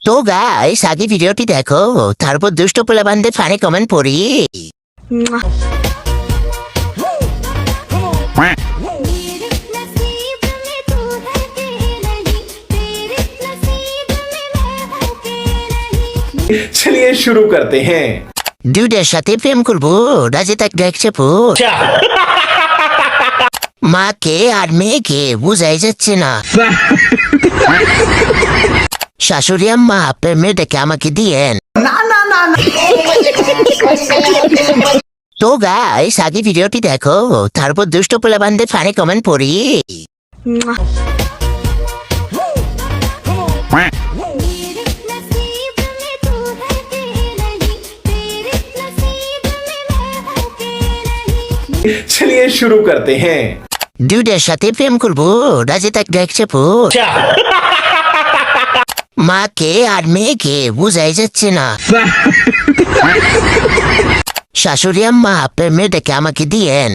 তো গাইস আগে ভিডিওটি দেখো, তারপর দুষ্ট পোলাপানদের ফানি কমেন্ট পড়ি। चलिए शुरू करते हैं। দুইটার সাথে প্রেম করবো, রাজে তাক দেখছে মাকে আর মেয়েকে বুঝাই যাচ্ছে না। শাশুড়ি আম্মা আপনার মেয়েটাকে আমাকে দিয়েন। তো গাইস আগে ভিডিওটি দেখো, তারপর দুষ্ট পোলাপানদের ফানি কমেন্ট পড়ি। चलिए शुरू करते हैं। দুইটার সাথে প্রেম করবো, রাজে তাক দেখছে মাকে আর মেয়েকে বুঝাই যাচ্ছে না। শাশুড়ি আম্মা আপনার মেয়েটাকে আমাকে দিয়েন।